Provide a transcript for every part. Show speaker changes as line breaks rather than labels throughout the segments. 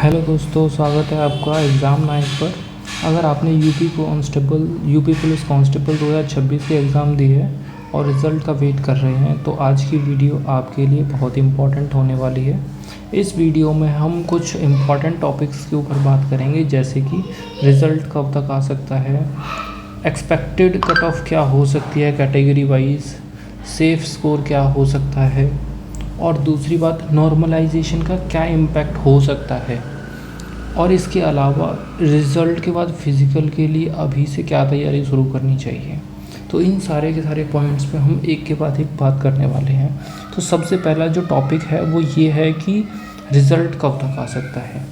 Hello दोस्तों, स्वागत है आपका एग्ज़ाम 9 पर। अगर आपने यूपी पुलिस कांस्टेबल 2026 के एग्ज़ाम दी है और रिज़ल्ट का वेट कर रहे हैं तो आज की वीडियो आपके लिए बहुत इम्पॉर्टेंट होने वाली है। इस वीडियो में हम कुछ इम्पॉर्टेंट टॉपिक्स के ऊपर बात करेंगे, जैसे कि रिज़ल्ट कब तक आ सकता है, एक्सपेक्टेड कट ऑफ क्या हो सकती है कैटेगरी वाइज, सेफ स्कोर क्या हो सकता है, और दूसरी बात नॉर्मलाइजेशन का क्या इम्पैक्ट हो सकता है, और इसके अलावा रिज़ल्ट के बाद फिज़िकल के लिए अभी से क्या तैयारी शुरू करनी चाहिए। तो इन सारे के सारे पॉइंट्स पे हम एक के बाद एक बात करने वाले हैं। तो सबसे पहला जो टॉपिक है वो ये है कि रिज़ल्ट कब तक आ सकता है।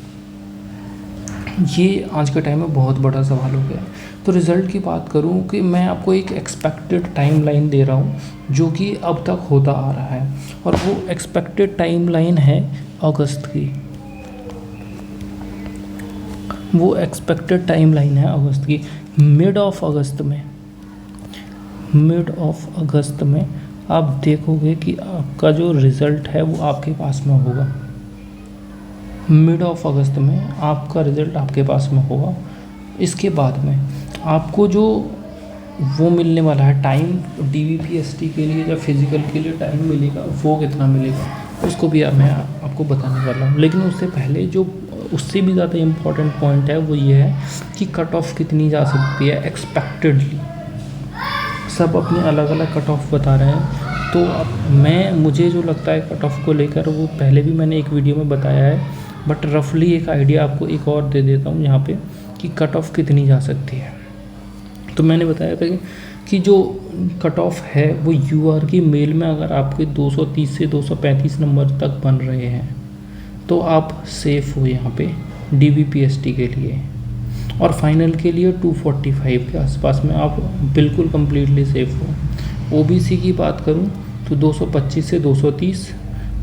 ये आज के टाइम में बहुत बड़ा सवाल हो गया है। तो रिज़ल्ट की बात करूँ कि मैं आपको एक एक्सपेक्टेड टाइमलाइन दे रहा हूँ जो कि अब तक होता आ रहा है, और वो एक्सपेक्टेड टाइमलाइन है अगस्त की। वो एक्सपेक्टेड टाइमलाइन है अगस्त की। मिड ऑफ अगस्त में आप देखोगे कि आपका जो रिज़ल्ट है वो आपके पास में होगा। मिड ऑफ अगस्त में आपका रिज़ल्ट आपके पास में होगा। इसके बाद में आपको जो वो मिलने वाला है टाइम, DVPST के लिए या फिज़िकल के लिए टाइम मिलेगा, वो कितना मिलेगा उसको भी मैं आपको बताने वाला हूँ। लेकिन उससे पहले जो उससे भी ज़्यादा इम्पॉर्टेंट पॉइंट है वो ये है कि कट ऑफ कितनी जा सकती है एक्सपेक्टेडली। सब अपने अलग अलग कट ऑफ बता रहे हैं। तो अब मुझे जो लगता है कट ऑफ को लेकर, वो पहले भी मैंने एक वीडियो में बताया है, बट रफली एक आइडिया आपको एक और दे देता हूँ यहाँ पे कि कट ऑफ कितनी जा सकती है। तो मैंने बताया था कि जो कट ऑफ है वो UR की मेल में अगर आपके 230 से 235 नंबर तक बन रहे हैं तो आप सेफ़ हो यहाँ पे DVPST के लिए, और फाइनल के लिए 245 के आसपास में आप बिल्कुल कम्प्लीटली सेफ़ हो। OBC की बात करूँ तो 225 से 230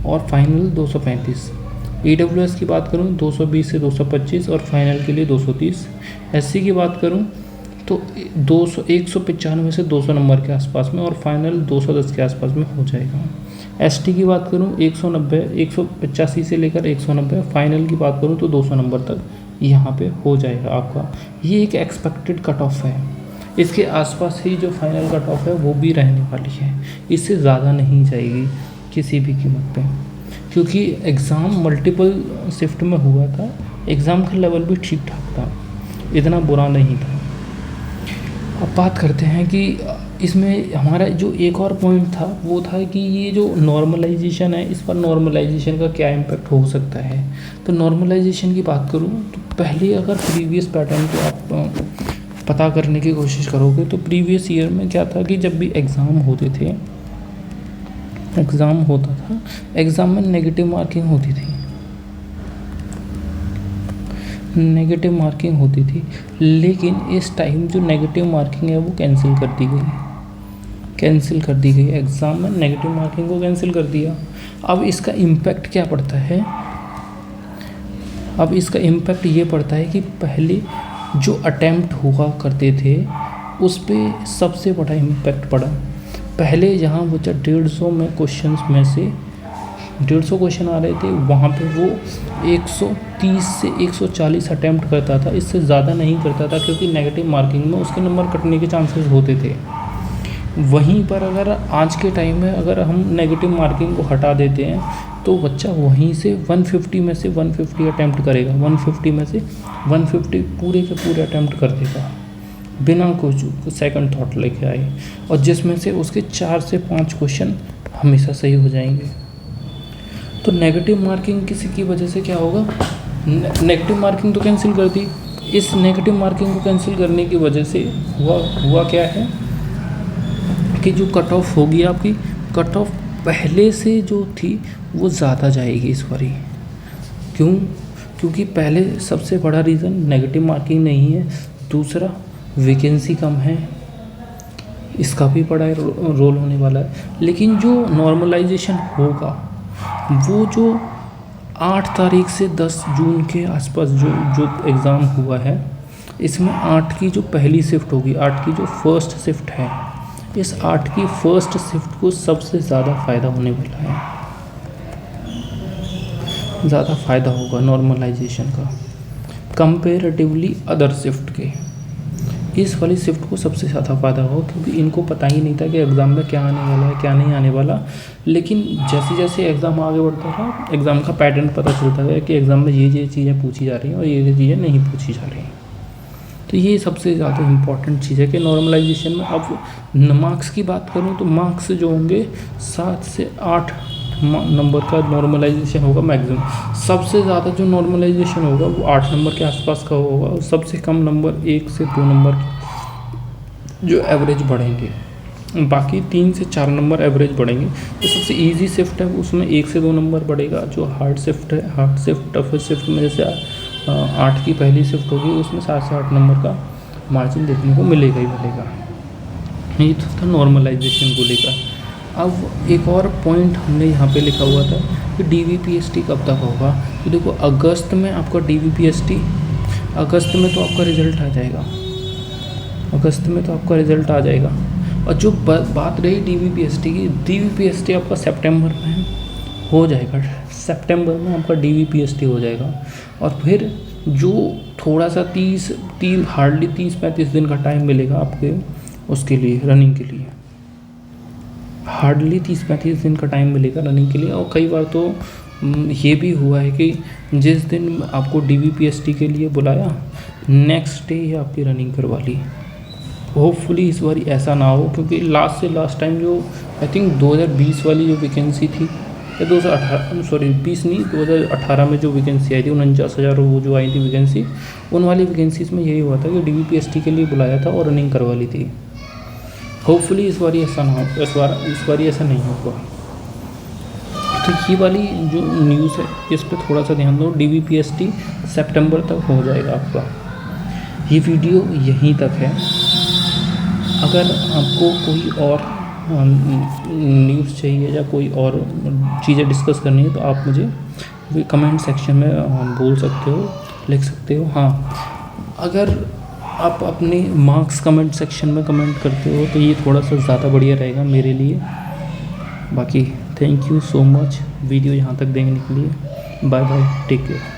और फाइनल 235। EWS की बात करूँ 220 से 225 और फाइनल के लिए 230। SC की बात करूँ तो 195 से 200 नंबर के आसपास में और फाइनल 210 के आसपास में हो जाएगा। ST की बात करूँ 185 से लेकर 190, फाइनल की बात करूँ तो 200 नंबर तक यहाँ पे हो जाएगा आपका। ये एक एक्सपेक्टेड कट ऑफ है। इसके आसपास ही जो फाइनल कट ऑफ है वो भी रहने वाली है, इससे ज़्यादा नहीं जाएगी किसी भी कीमत पे, क्योंकि एग्ज़ाम मल्टीपल शिफ्ट में हुआ था। एग्ज़ाम का लेवल भी ठीक ठाक था, इतना बुरा नहीं था। अब बात करते हैं कि इसमें हमारा जो एक और पॉइंट था वो था कि ये जो नॉर्मलाइजेशन है, इस पर नॉर्मलाइजेशन का क्या इम्पैक्ट हो सकता है। तो नॉर्मलाइजेशन की बात करूँ तो पहले अगर प्रीवियस पैटर्न को आप पता करने की कोशिश करोगे तो प्रीवियस ईयर में क्या था कि जब भी एग्ज़ाम होता था, एग्ज़ाम में नेगेटिव मार्किंग होती थी, लेकिन इस टाइम जो नेगेटिव मार्किंग है वो कैंसिल कर दी गई। एग्ज़ाम में नेगेटिव मार्किंग को कैंसिल कर दिया। अब इसका इम्पैक्ट क्या पड़ता है? अब इसका इम्पैक्ट ये पड़ता है कि पहले जो अटैम्प्ट हुआ करते थे उस पर सबसे बड़ा इम्पैक्ट पड़ा। पहले जहाँ बच्चा 150 में क्वेश्चंस में से 150 क्वेश्चन आ रहे थे, वहाँ पे वो 130 से 140 अटैम्प्ट करता था, इससे ज़्यादा नहीं करता था, क्योंकि नेगेटिव मार्किंग में उसके नंबर कटने के चांसेस होते थे। वहीं पर अगर आज के टाइम में अगर हम नेगेटिव मार्किंग को हटा देते हैं तो बच्चा वहीं से 150 में से 150 अटैम्प्ट करेगा, 150 में से 150 पूरे के पूरे अटैम्प्ट कर देगा बिना कुछ सेकंड थॉट लेके आए, और जिसमें से उसके 4 से 5 क्वेश्चन हमेशा सही हो जाएंगे। तो नेगेटिव मार्किंग किसी की वजह से क्या होगा, नेगेटिव मार्किंग तो कैंसिल कर दी। इस नेगेटिव मार्किंग को कैंसिल करने की वजह से हुआ क्या है कि जो कट ऑफ होगी आपकी, कट ऑफ पहले से जो थी वो ज़्यादा जाएगी इस बारी। क्योंकि पहले सबसे बड़ा रीज़न नेगेटिव मार्किंग नहीं है, दूसरा वैकेंसी कम है, इसका भी बड़ा रोल होने वाला है। लेकिन जो नॉर्मलाइजेशन होगा वो जो 8 तारीख से 10 जून के आसपास जो एग्ज़ाम हुआ है, इसमें 8 की जो पहली शिफ्ट होगी, 8 की जो फर्स्ट शिफ्ट है, इस 8 की फर्स्ट शिफ्ट को सबसे ज़्यादा फ़ायदा होने वाला है। ज़्यादा फ़ायदा होगा नॉर्मलाइजेशन का कंपेरेटिवली अदर शिफ्ट के। इस वाली शिफ्ट को सबसे ज़्यादा फ़ायदा होगा क्योंकि इनको पता ही नहीं था कि एग्ज़ाम में क्या आने वाला है क्या नहीं आने वाला, लेकिन जैसे जैसे एग्ज़ाम आगे बढ़ता रहा एग्ज़ाम का पैटर्न पता चलता गया कि एग्ज़ाम में ये चीज़ें पूछी जा रही हैं और ये चीज़ें नहीं पूछी जा रही हैं। तो ये सबसे ज़्यादा इम्पॉर्टेंट चीज़ है कि नॉर्मलाइजेशन में अब मार्क्स की बात करूँ तो मार्क्स जो होंगे 7 से 8 नंबर का नॉर्मलाइजेशन होगा मैक्सिमम। सबसे ज़्यादा जो नॉर्मलाइजेशन होगा वो 8 नंबर के आसपास का होगा और सबसे कम नंबर 1 से 2 नंबर जो एवरेज बढ़ेंगे, बाकी 3 से 4 नंबर एवरेज बढ़ेंगे। जो सबसे इजी शिफ्ट है उसमें 1 से 2 नंबर बढ़ेगा। जो हार्ड शिफ्ट है, हार्ड शिफ्ट टफेस्ट शिफ्ट में जैसे 8 की पहली शिफ्ट होगी उसमें 7 से 8 नंबर का मार्जिन देखने को मिलेगा ही मिलेगा। ये तो था नॉर्मलाइजेशन को लेकर। अब एक और पॉइंट हमने यहाँ पे लिखा हुआ था कि DVPST कब तक होगा। तो देखो अगस्त में आपका DVPST, अगस्त में तो आपका रिज़ल्ट आ जाएगा, अगस्त में तो आपका रिज़ल्ट आ जाएगा। और जो बात रही DVPST की, DVPST आपका सितंबर में हो जाएगा, सितंबर में आपका DVPST हो जाएगा। और फिर जो थोड़ा सा हार्डली 30-35 दिन का टाइम मिलेगा आपके उसके लिए रनिंग के लिए, हार्डली 30-35 दिन का टाइम मिलेगा रनिंग के लिए। और कई बार तो ये भी हुआ है कि जिस दिन आपको DVPST के लिए बुलाया नेक्स्ट डे ही आपकी रनिंग करवा ली। होपफुली इस बार ऐसा ना हो क्योंकि लास्ट टाइम जो आई थिंक 2020 वाली जो वैकेंसी थी या 2018 में जो वैकेंसी आई थी 49,000 वो जो आई थी वैकेंसी, उन वाली वैकेंसीज में यही हुआ था कि DVPST के लिए बुलाया था और रनिंग करवा ली थी। होपफुली इस बार ऐसा ना हो, इस बार ऐसा नहीं होगा। तो ये वाली जो न्यूज़ है इस पर थोड़ा सा ध्यान दो। DVPST सितंबर तक हो जाएगा आपका। ये वीडियो यहीं तक है। अगर आपको कोई और न्यूज़ चाहिए या कोई और चीज़ें डिस्कस करनी है तो आप मुझे कमेंट सेक्शन में बोल सकते हो, लिख सकते हो। हाँ, अगर आप अपने मार्क्स कमेंट सेक्शन में कमेंट करते हो तो ये थोड़ा सा ज़्यादा बढ़िया रहेगा मेरे लिए। बाकी thank you so much video यहाँ तक देखने के लिए। Bye bye, take care.